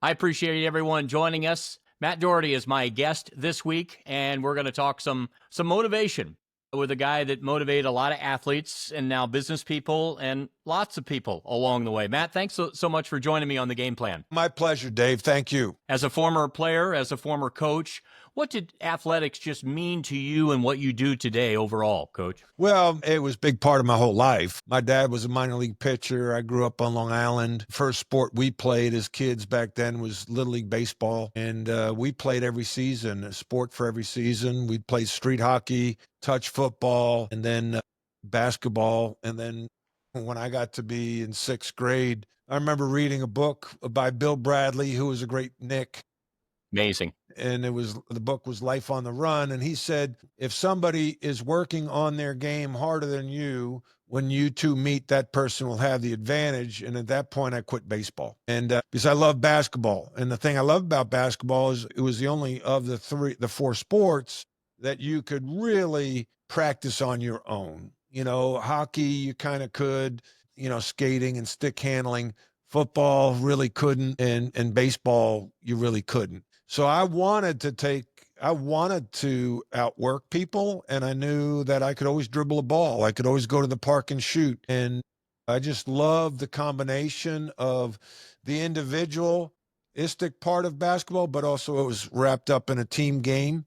I appreciate everyone joining us. Matt Doherty is my guest this week, and we're going to talk some motivation with a guy that motivated a lot of athletes and now business people and lots of people along the way. Matt, thanks so much for joining me on the Game Plan. My pleasure, Dave. Thank you. As a former player, as a former coach, what did athletics just mean to you and what you do today overall, Coach? Well, it was a big part of my whole life. My dad was a minor league pitcher. I grew up on Long Island. First sport we played as kids back then was Little League baseball. And we played every season, a sport for every season. We'd play street hockey, touch football, and then basketball. And then when I got to be in sixth grade, I remember reading a book by Bill Bradley, who was a great Nick. Amazing. And the book was Life on the Run. And he said, if somebody is working on their game harder than you, when you two meet, that person will have the advantage. And at that point, I quit baseball. And because I love basketball. And the thing I love about basketball is it was the only of the four sports that you could really practice on your own. You know, hockey, you kind of could, skating and stick handling. Football really couldn't. And baseball, you really couldn't. So I wanted to outwork people, and I knew that I could always dribble a ball. I could always go to the park and shoot. And I just loved the combination of the individualistic part of basketball, but also it was wrapped up in a team game.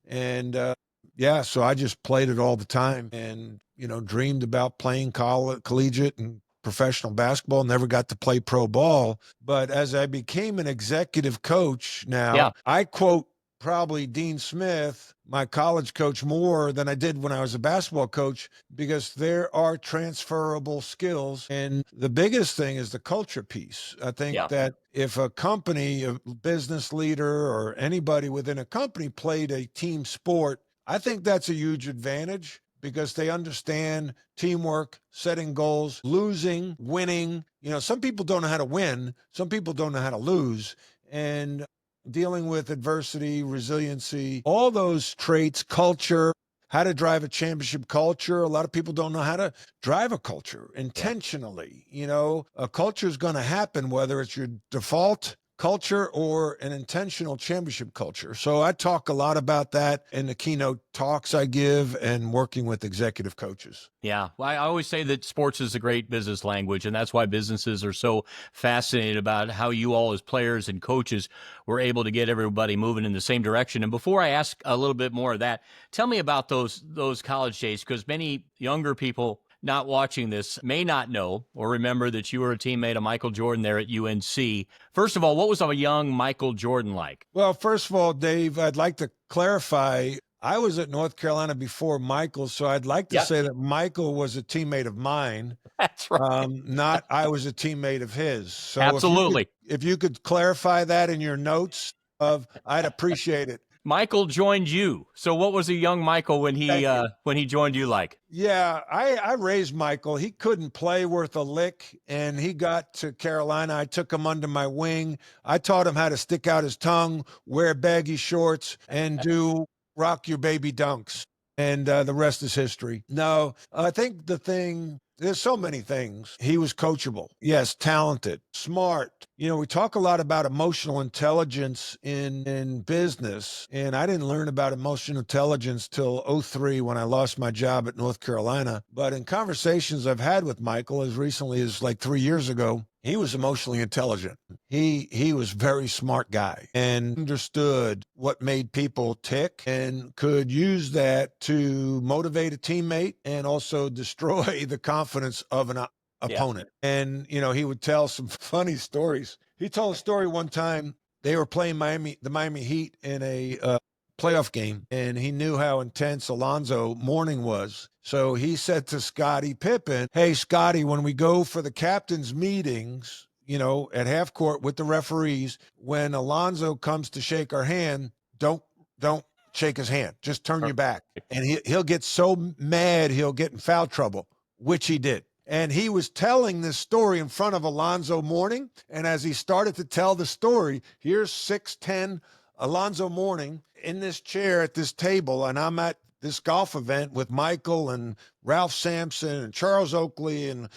And so I just played it all the time and, dreamed about playing collegiate and professional basketball, never got to play pro ball. But as I became an executive coach now, I quote probably Dean Smith, my college coach, more than I did when I was a basketball coach, because there are transferable skills. And the biggest thing is the culture piece. I think that if a company, a business leader or anybody within a company played a team sport, I think that's a huge advantage, because they understand teamwork, setting goals, losing, winning. Some people don't know how to win. Some people don't know how to lose. And dealing with adversity, resiliency, all those traits, culture, how to drive a championship culture. A lot of people don't know how to drive a culture intentionally. A culture is going to happen, whether it's your default culture or an intentional championship culture. So I talk a lot about that in the keynote talks I give and working with executive coaches. Yeah. Well, I always say that sports is a great business language, and that's why businesses are so fascinated about how you all as players and coaches were able to get everybody moving in the same direction. And before I ask a little bit more of that, tell me about those college days, because many younger people not watching this may not know or remember that you were a teammate of Michael Jordan there at UNC. First of all, what was a young Michael Jordan like? Well, first of all, Dave, I'd like to clarify, I was at North Carolina before Michael, so I'd like to say that Michael was a teammate of mine. That's right. Not I was a teammate of his. So absolutely. If you could clarify that in your notes, I'd appreciate it. Michael joined you. So what was a young Michael when he joined you like? Yeah, I raised Michael. He couldn't play worth a lick, and he got to Carolina. I took him under my wing. I taught him how to stick out his tongue, wear baggy shorts, and do rock your baby dunks. And the rest is history. No, I think there's so many things. He was coachable. Yes, talented, smart. We talk a lot about emotional intelligence in business, and I didn't learn about emotional intelligence till 2003 when I lost my job at North Carolina. But in conversations I've had with Michael as recently as like 3 years ago, he was emotionally intelligent. He was a very smart guy and understood what made people tick and could use that to motivate a teammate and also destroy the confidence of an opponent. And, he would tell some funny stories. He told a story one time. They were playing the Miami Heat in a playoff game, and he knew how intense Alonzo Mourning was. So he said to Scottie Pippen, "Hey, Scottie, when we go for the captain's meetings, at half court with the referees, when Alonzo comes to shake our hand, don't shake his hand. Just turn your back." And he'll get so mad, he'll get in foul trouble, which he did. And he was telling this story in front of Alonzo Mourning. And as he started to tell the story, here's 6'10" Alonzo Mourning in this chair at this table, and I'm at this golf event with Michael and Ralph Sampson and Charles Oakley and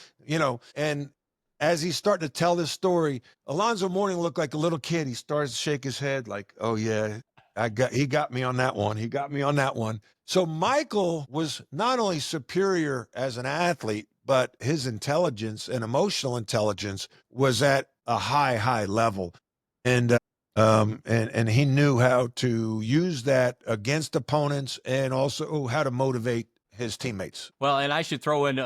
as he's starting to tell this story, Alonzo Mourning looked like a little kid. He starts to shake his head like, oh yeah, he got me on that one. He got me on that one. So Michael was not only superior as an athlete, but his intelligence and emotional intelligence was at a high level. And he knew how to use that against opponents and also how to motivate his teammates. Well, and I should throw in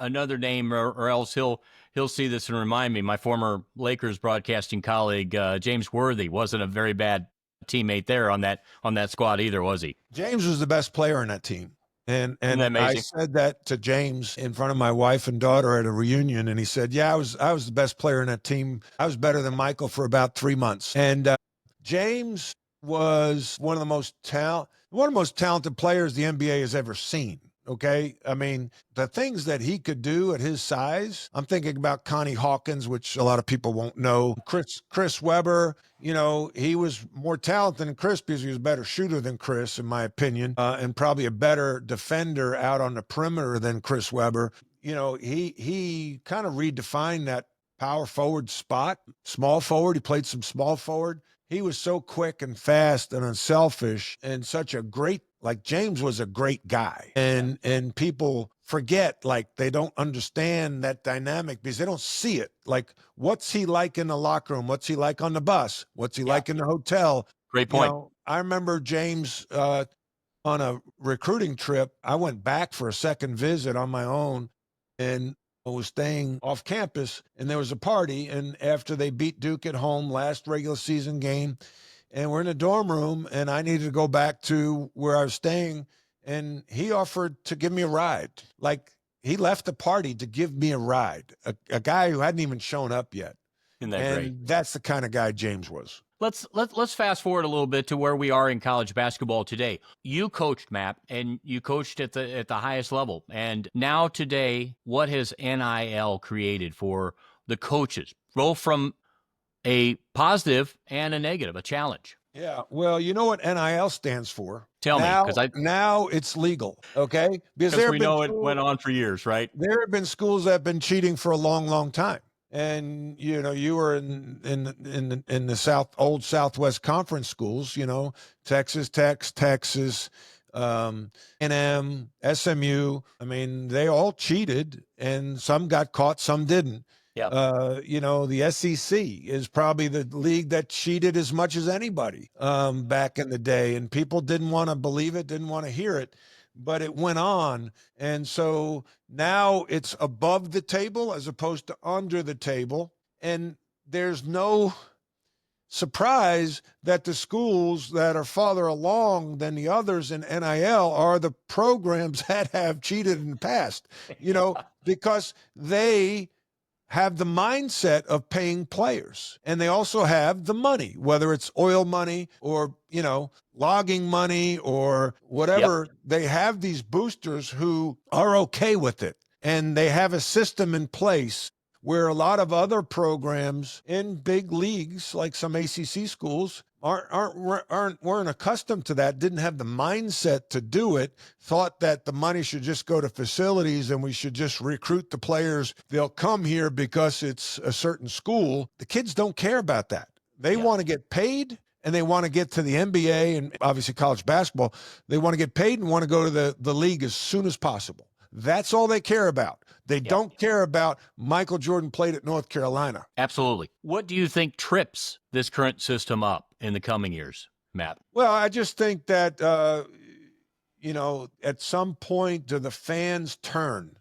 another name, or else he'll see this and remind me. My former Lakers broadcasting colleague, James Worthy, wasn't a very bad teammate there on that squad either, was he? James was the best player in that team. Isn't that And I amazing? said that to James in front of my wife and daughter at a reunion, and he said, "Yeah, I was the best player in that team. I was better than Michael for about 3 months." And James was one of the most talented players the NBA has ever seen. Okay, I mean, the things that he could do at his size. I'm thinking about Connie Hawkins, which a lot of people won't know. Chris Webber. You know, he was more talented than Chris because he was a better shooter than Chris, in my opinion, and probably a better defender out on the perimeter than Chris Webber. You know, he kind of redefined that power forward spot, small forward. He played some small forward. He was so quick and fast and unselfish and such a great, like James was a great guy. And people forget, like they don't understand that dynamic because they don't see it. Like, what's he like in the locker room? What's he like on the bus? What's he like in the hotel? Great You point. know, I remember James on a recruiting trip. I went back for a second visit on my own, and I was staying off campus, and there was a party. And after they beat Duke at home, last regular season game, and we're in the dorm room, and I needed to go back to where I was staying, and he offered to give me a ride. Like, he left the party to give me a ride, a guy who hadn't even shown up yet. Isn't that And great? that's the kind of guy James was. Let's fast forward a little bit to where we are in college basketball today. You coached, Matt, and you coached at the highest level. And now today, what has NIL created for the coaches? Both from a positive and a negative, a challenge. Yeah. Well, you know what NIL stands for? Tell me, Now it's legal. Okay. Because we know it went on for years, right? there have been schools that have been cheating for a long time. And you know, you were in the old Southwest Conference schools, you know, Texas Tech, Texas, A&M, SMU. I mean, they all cheated, and some got caught, some didn't. Yeah. You know, the SEC is probably the league that cheated as much as anybody back in the day, and people didn't want to believe it, didn't want to hear it, but it went on. And so now it's above the table as opposed to under the table. And there's no surprise that the schools that are farther along than the others in NIL are the programs that have cheated in the past, you know, because they have the mindset of paying players, and they also have the money, whether it's oil money or, you know, logging money or whatever. Yep. They have these boosters who are okay with it, and they have a system in place where a lot of other programs in big leagues, like some ACC schools, weren't accustomed to that, didn't have the mindset to do it, thought that the money should just go to facilities and we should just recruit the players. They'll come here because it's a certain school. The kids don't care about that. They want to get paid, and they want to get to the NBA and obviously college basketball. They want to get paid and want to go to the league as soon as possible. That's all they care about. They don't care about Michael Jordan played at North Carolina. Absolutely. What do you think trips this current system up in the coming years, Matt? Well, I just think that, you know, at some point, do the fans turn?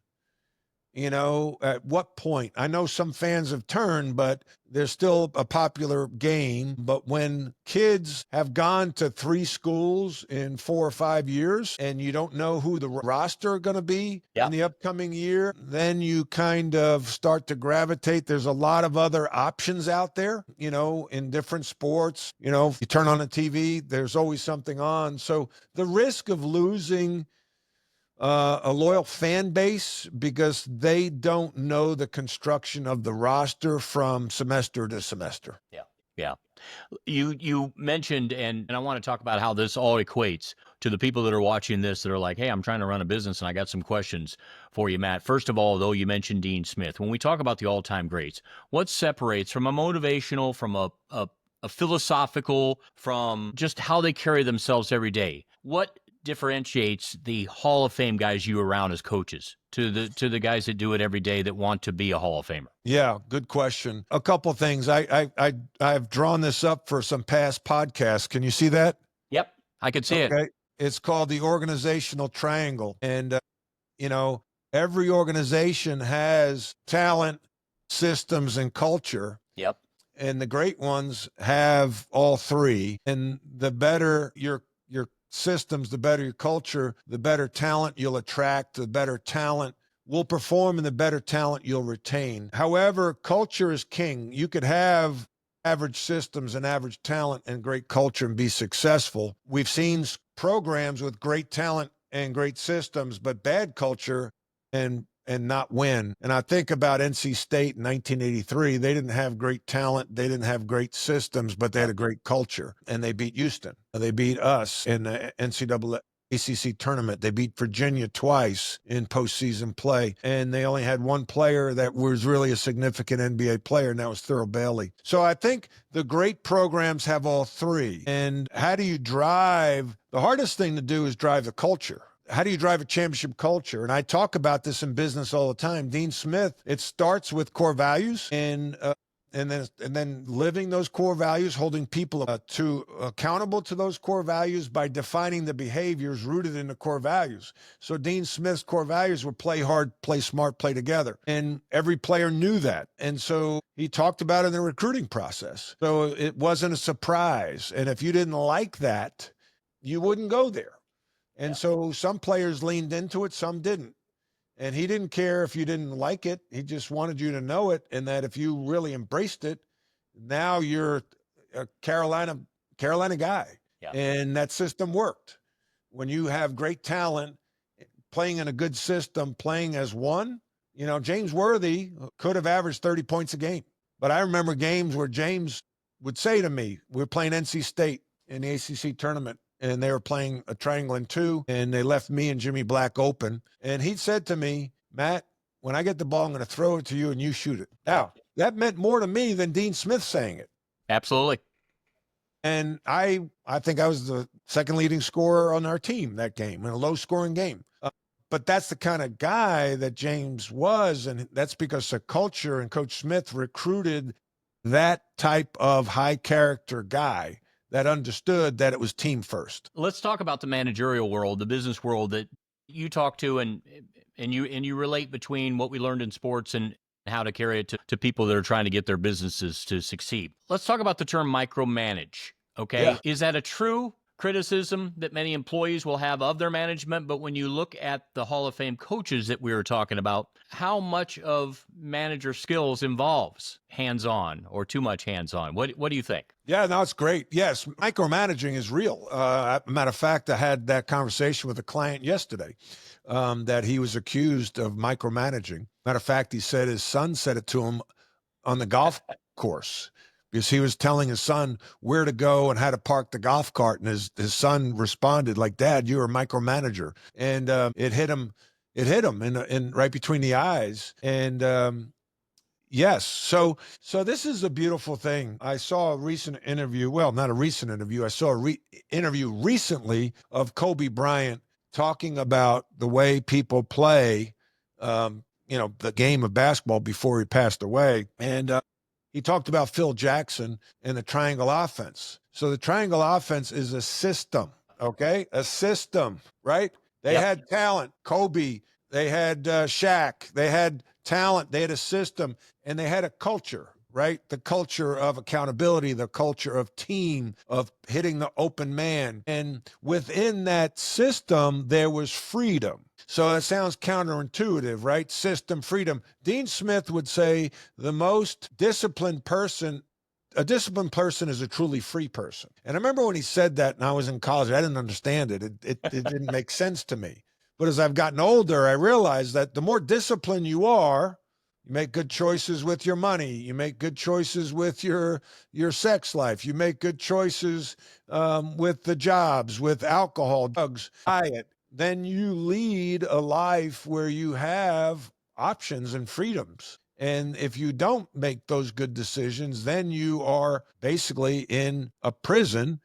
You know, at what point? I know some fans have turned, but there's still a popular game. But when kids have gone to 3 schools in 4 or 5 years and you don't know who the roster are going to be in the upcoming year, then you kind of start to gravitate. There's a lot of other options out there, you know, in different sports. You know, if you turn on the TV, there's always something on. So the risk of losing a loyal fan base because they don't know the construction of the roster from semester to semester. Yeah. Yeah. You mentioned, and I want to talk about how this all equates to the people that are watching this that are like, hey, I'm trying to run a business and I got some questions for you, Matt. First of all, though, you mentioned Dean Smith. When we talk about the all-time greats, what separates from a motivational, from a philosophical, from just how they carry themselves every day? What differentiates the Hall of Fame guys you around as coaches to the guys that do it every day that want to be a Hall of Famer? Yeah, good question. A couple things. I've drawn this up for some past podcasts. Can you see that? Yep, I could see it. Okay. It's called the organizational triangle. And you know, every organization has talent, systems, and culture. Yep. And the great ones have all three. And the better your systems, the better your culture, the better talent you'll attract, the better talent will perform, and the better talent you'll retain. However, culture is king. You could have average systems and average talent and great culture and be successful. We've seen programs with great talent and great systems, but bad culture and not win. And I think about NC State in 1983. They didn't have great talent, they didn't have great systems, but they had a great culture, and they beat Houston. They beat us in the NCAA ACC tournament. They beat Virginia twice in postseason play, and they only had one player that was really a significant NBA player, and that was Thurl Bailey. So I think the great programs have all three. And how do you drive? The hardest thing to do is drive the culture. How do you drive a championship culture? And I talk about this in business all the time. Dean Smith, it starts with core values and then living those core values, holding people to accountable to those core values by defining the behaviors rooted in the core values. So Dean Smith's core values were play hard, play smart, play together. And every player knew that. And so he talked about it in the recruiting process. So it wasn't a surprise. And if you didn't like that, you wouldn't go there. And so some players leaned into it, some didn't. And he didn't care if you didn't like it. He just wanted you to know it, and that if you really embraced it, now you're a Carolina guy. Yeah. And that system worked. When you have great talent, playing in a good system, playing as one, James Worthy could have averaged 30 points a game. But I remember games where James would say to me, we were playing NC State in the ACC tournament, and they were playing a triangle and two, and they left me and Jimmy Black open. And he said to me, Matt, when I get the ball, I'm going to throw it to you and you shoot it. Now, that meant more to me than Dean Smith saying it. Absolutely. And I think I was the second leading scorer on our team that game, in a low-scoring game. But that's the kind of guy that James was, and that's because the culture, and Coach Smith recruited that type of high-character guy that understood that it was team first. Let's talk about the managerial world, the business world that you talk to, and you relate between what we learned in sports and how to carry it to people that are trying to get their businesses to succeed. Let's talk about the term micromanage. Okay. Yeah. Is that a true criticism that many employees will have of their management? But when you look at the Hall of Fame coaches that we were talking about, how much of manager skills involves hands-on or too much hands-on? What do you think? Yeah, no, it's great. Yes, micromanaging is real. Matter of fact, I had that conversation with a client yesterday that he was accused of micromanaging. Matter of fact, he said his son said it to him on the golf course, because he was telling his son where to go and how to park the golf cart. And his son responded like, Dad, you're a micromanager. And it hit him in right between the eyes. And yes, so this is a beautiful thing. I saw a recent interview, well, not a recent interview. I saw a interview recently of Kobe Bryant talking about the way people play, the game of basketball before he passed away. And he talked about Phil Jackson and the triangle offense. So the triangle offense is a system, okay? A system, right? They had talent. Kobe, they had Shaq, they had talent, they had a system, and they had a culture, right? The culture of accountability, the culture of team, of hitting the open man. And within that system, there was freedom. So it sounds counterintuitive, right? System, freedom. Dean Smith would say the most disciplined person, a disciplined person is a truly free person. And I remember when he said that, and I was in college, I didn't understand it. It didn't make sense to me. But as I've gotten older, I realized that the more disciplined you are, You make good choices with your money. You make good choices with your sex life. You make good choices with the jobs, with alcohol, drugs, diet. Then you lead a life where you have options and freedoms. And if you don't make those good decisions, then you are basically in a prison,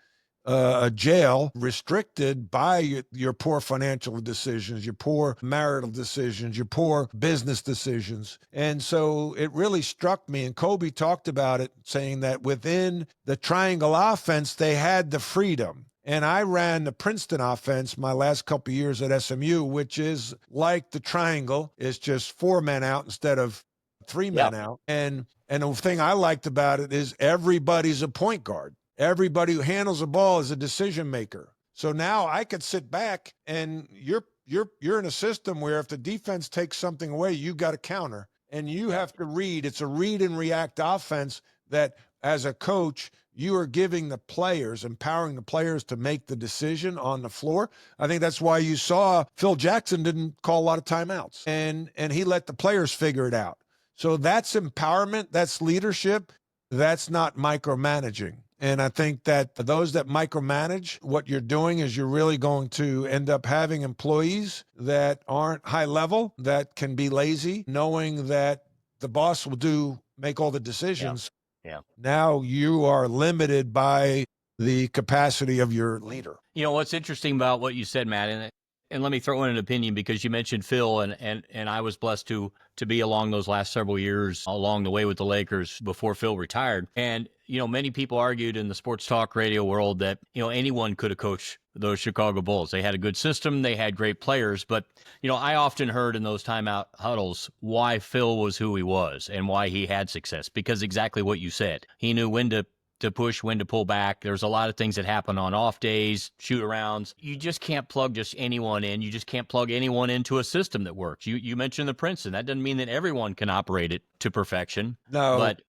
a jail, restricted by your poor financial decisions, your poor marital decisions, your poor business decisions. And so it really struck me. And Kobe talked about it, saying that within the triangle offense, they had the freedom. And I ran the Princeton offense my last couple of years at SMU, which is like the triangle. It's just four men out instead of three Yep. men out. And the thing I liked about it is everybody's a point guard. Everybody who handles the ball is a decision maker. So now I could sit back, and you're in a system where if the defense takes something away, you got to counter, and you have to read. It's a read and react offense that, as a coach, you are giving the players, empowering the players to make the decision on the floor. I think that's why you saw Phil Jackson didn't call a lot of timeouts, and he let the players figure it out. So that's empowerment, that's leadership, that's not micromanaging. And I think that those that micromanage, what you're doing is you're really going to end up having employees that aren't high level, that can be lazy, knowing that the boss will make all the decisions. Yeah. Now you are limited by the capacity of your leader. You know, what's interesting about what you said, Matt, and let me throw in an opinion, because you mentioned Phil, and I was blessed to be along those last several years along the way with the Lakers before Phil retired. And, you know, many people argued in the sports talk radio world that, you know, anyone could have coached those Chicago Bulls. They had a good system. They had great players. But, you know, I often heard in those timeout huddles why Phil was who he was and why he had success, because exactly what you said. He knew when to push, when to pull back. There's a lot of things that happen on off days, shoot arounds. You just can't plug just anyone in. You just can't plug anyone into a system that works. You mentioned the Princeton. That doesn't mean that everyone can operate it to perfection. No. But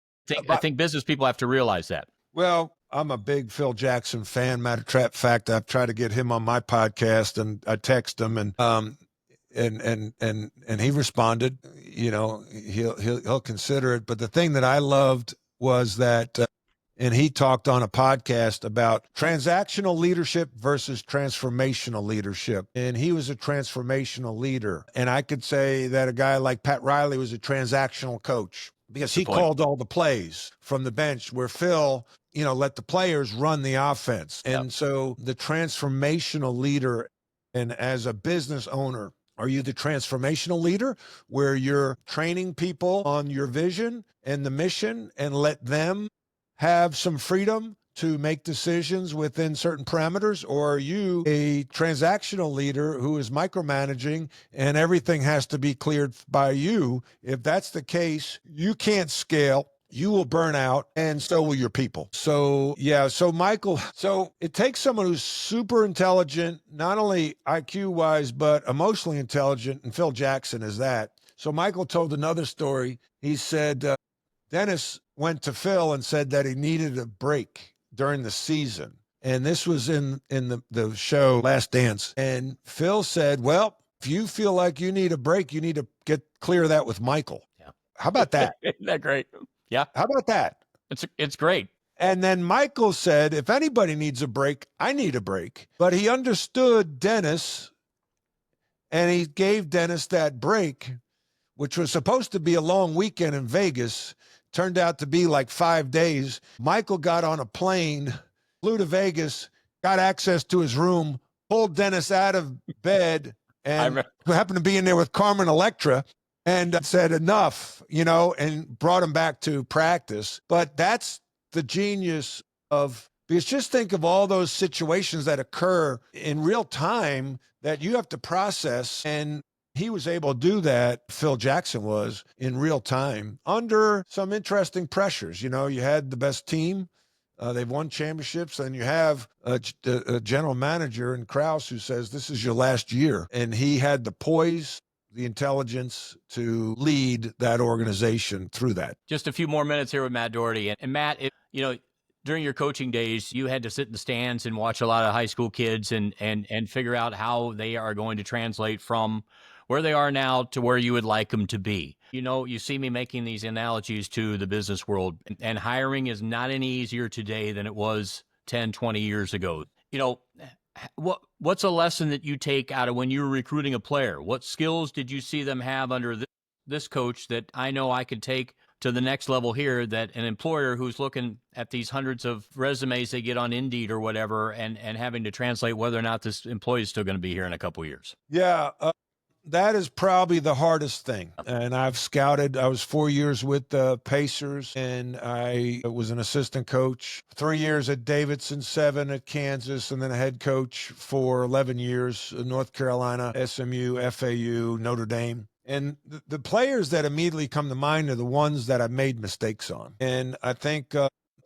I think business people have to realize that. Well, I'm a big Phil Jackson fan. Matter of fact, I've tried to get him on my podcast, and I text him, and he responded. You know, he'll consider it. But the thing that I loved was that, and he talked on a podcast about transactional leadership versus transformational leadership. And he was a transformational leader. And I could say that a guy like Pat Riley was a transactional coach, because he called all the plays from the bench, where Phil, you know, let the players run the offense. And so the transformational leader, and as a business owner, are you the transformational leader where you're training people on your vision and the mission and let them have some freedom to make decisions within certain parameters? Or are you a transactional leader who is micromanaging and everything has to be cleared by you? If that's the case, you can't scale. You will burn out, and so will your people. So, yeah. So, Michael, so it takes someone who's super intelligent, not only IQ wise, but emotionally intelligent. And Phil Jackson is that. So, Michael told another story. He said, Dennis went to Phil and said that he needed a break during the season. And this was in the show Last Dance. And Phil said, well, if you feel like you need a break, you need to clear that with Michael. Yeah. How about that? Isn't that great? Yeah. How about that? It's great. And then Michael said, if anybody needs a break, I need a break. But he understood Dennis, and he gave Dennis that break, which was supposed to be a long weekend in Vegas. Turned out to be like 5 days. Michael got on a plane, flew to Vegas, got access to his room, pulled Dennis out of bed, and happened to be in there with Carmen Electra, and said enough, you know, and brought him back to practice. But that's the genius of, because just think of all those situations that occur in real time that you have to process, and he was able to do that, Phil Jackson was, in real time under some interesting pressures. You know, you had the best team. They've won championships, and you have a general manager in Krause who says, this is your last year. And he had the poise, the intelligence to lead that organization through that. Just a few more minutes here with Matt Doherty. And Matt, you know, during your coaching days, you had to sit in the stands and watch a lot of high school kids and figure out how they are going to translate from where they are now to where you would like them to be. You see me making these analogies to the business world, and hiring is not any easier today than it was 10, 20 years ago. What's a lesson that you take out of when you were recruiting a player? What skills did you see them have under this coach that I know I could take to the next level here, that an employer who's looking at these hundreds of resumes they get on Indeed or whatever, and having to translate whether or not this employee is still going to be here in a couple of years? Yeah, that is probably the hardest thing. And I've scouted. I was 4 years with the Pacers, and I was an assistant coach, 3 years at Davidson, 7 at Kansas, and then a head coach for 11 years in North Carolina, SMU, FAU, Notre Dame. And the players that immediately come to mind are the ones that I made mistakes on. And I think,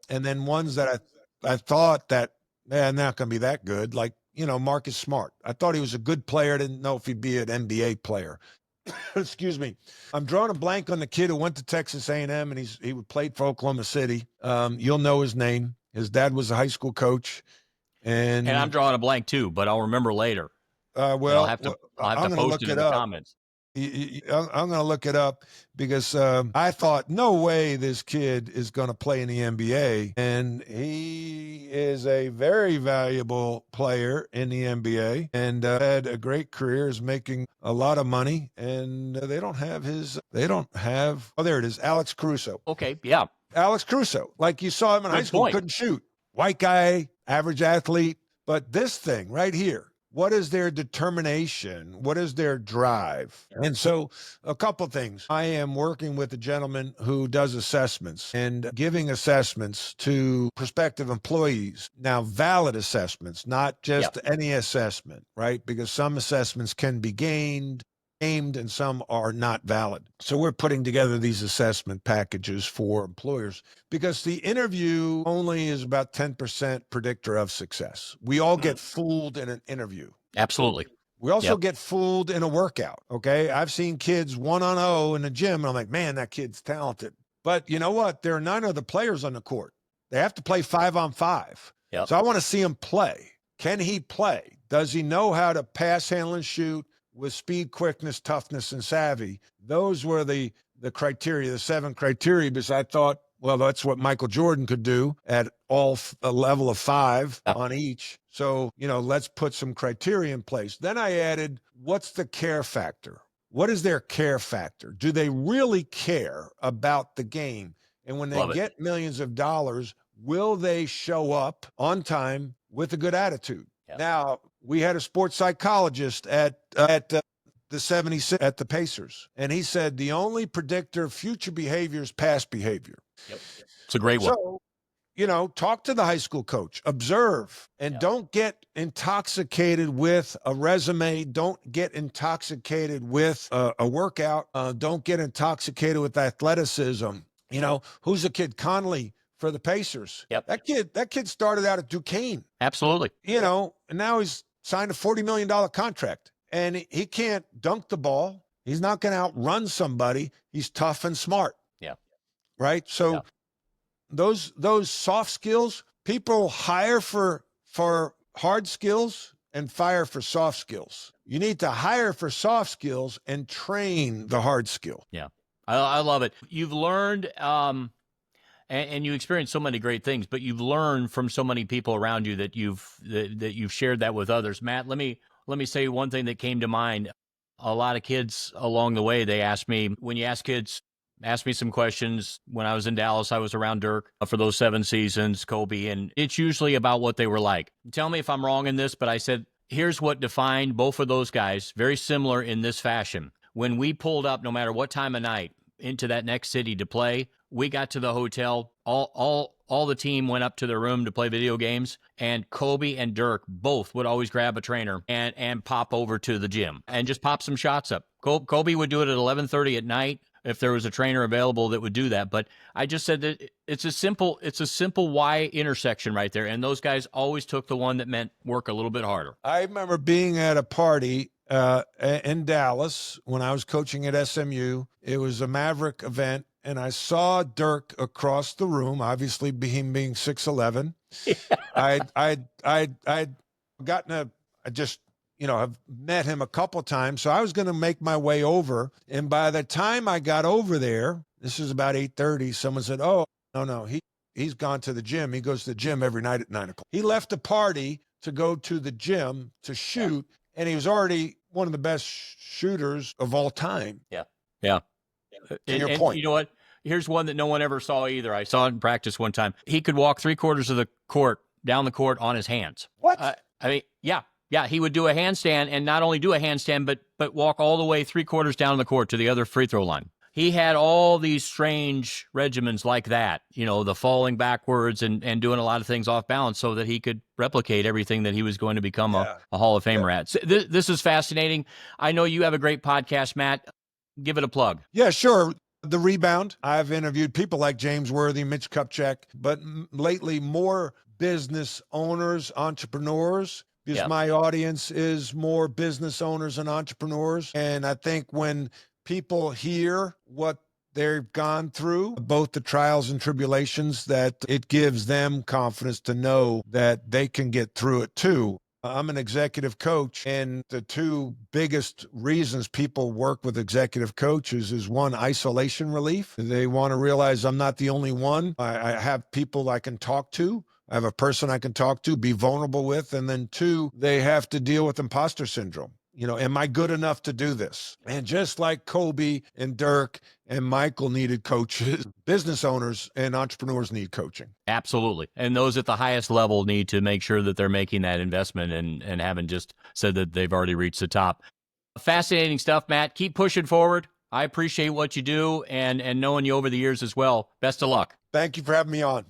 and then ones that I thought that, man, not going to be that good, like, Marcus Smart. I thought he was a good player. Didn't know if he'd be an NBA player. Excuse me. I'm drawing a blank on the kid who went to Texas A&M, and he played for Oklahoma City. You'll know his name. His dad was a high school coach. And I'm drawing a blank too, but I'll remember later. Well, I'll have to I'm going to post look it it in the up. comments. I'm going to look it up because I thought, no way this kid is going to play in the NBA. And he is a very valuable player in the NBA and had a great career, is making a lot of money. And they don't have, oh, there it is, Alex Caruso. Okay, yeah. Alex Caruso, like you saw him in high school, couldn't shoot. White guy, average athlete. But this thing right here, what is their determination? What is their drive? And so a couple things. I am working with a gentleman who does assessments and giving assessments to prospective employees. Now, valid assessments, not just any assessment, right? Because some assessments can be aimed and some are not valid. So we're putting together these assessment packages for employers because the interview only is about 10% predictor of success. We all get fooled in an interview. Absolutely. We also get fooled in a workout. Okay. I've seen kids 1-on-0 in the gym, and I'm like, man, that kid's talented. But you know what? There are 9 other players on the court. They have to play 5-on-5. Yep. So I want to see him play. Can he play? Does he know how to pass, handle, and shoot with speed, quickness, toughness, and savvy? Those were the criteria, the 7 criteria, because I thought, well, that's what Michael Jordan could do at a level of 5 on each. So, let's put some criteria in place. Then I added, what's the care factor? What is their care factor? Do they really care about the game? And when they get millions of dollars, will they show up on time with a good attitude? Yep. Now, we had a sports psychologist at the 76 at the Pacers, and he said the only predictor of future behavior is past behavior. Yep. It's a great one. So, talk to the high school coach, observe, and don't get intoxicated with a resume. Don't get intoxicated with a workout. Don't get intoxicated with athleticism. Who's the kid? Conley for the Pacers. Yep. That kid started out at Duquesne. Absolutely. And now he's signed a $40 million contract, and he can't dunk the ball. He's not going to outrun somebody. He's tough and smart. Yeah. Right. So those soft skills, people hire for hard skills and fire for soft skills. You need to hire for soft skills and train the hard skill. Yeah. I love it. You've learned, and you experienced so many great things, but you've learned from so many people around you that you've shared that with others. Matt, let me say one thing that came to mind. A lot of kids along the way, they asked me, when you ask kids, ask me some questions. When I was in Dallas, I was around Dirk for those 7 seasons, Kobe, and it's usually about what they were like. Tell me if I'm wrong in this, but I said, here's what defined both of those guys, very similar in this fashion. When we pulled up, no matter what time of night, into that next city to play, we got to the hotel, all the team went up to their room to play video games, and Kobe and Dirk both would always grab a trainer and pop over to the gym and just pop some shots up. Kobe would do it at 11:30 at night if there was a trainer available that would do that. But I just said that it's a simple Y intersection right there, and those guys always took the one that meant work a little bit harder. I remember being at a party in Dallas when I was coaching at SMU. It was a Maverick event, and I saw Dirk across the room, obviously him being 6'11". I'd gotten I've met him a couple times. So I was going to make my way over. And by the time I got over there, this is about 8:30, someone said, "Oh, no, he's gone to the gym. He goes to the gym every night at 9 o'clock." He left the party to go to the gym to shoot, and he was already one of the best shooters of all time. Yeah. Yeah. To your And point. you know what? Here's one that no one ever saw either. I saw it in practice one time. He could walk 3/4 of the court down the court on his hands. What? I mean, yeah. He would do a handstand, and not only do a handstand, but walk all the way 3/4 down the court to the other free throw line. He had all these strange regimens like that, the falling backwards and doing a lot of things off balance so that he could replicate everything that he was going to become a Hall of Famer at. So this is fascinating. I know you have a great podcast, Matt. Give it a plug. Yeah, sure. The Rebound. I've interviewed people like James Worthy, Mitch Kupchak, but lately more business owners, entrepreneurs, because my audience is more business owners and entrepreneurs. And I think when people hear what they've gone through, both the trials and tribulations, that it gives them confidence to know that they can get through it too. I'm an executive coach, and the two biggest reasons people work with executive coaches is one, isolation relief. They want to realize I'm not the only one. I have people I can talk to. I have a person I can talk to, be vulnerable with. And then two, they have to deal with imposter syndrome. Am I good enough to do this? And just like Kobe and Dirk and Michael needed coaches, business owners and entrepreneurs need coaching. Absolutely. And those at the highest level need to make sure that they're making that investment and haven't just said that they've already reached the top. Fascinating stuff, Matt. Keep pushing forward. I appreciate what you do and knowing you over the years as well. Best of luck. Thank you for having me on.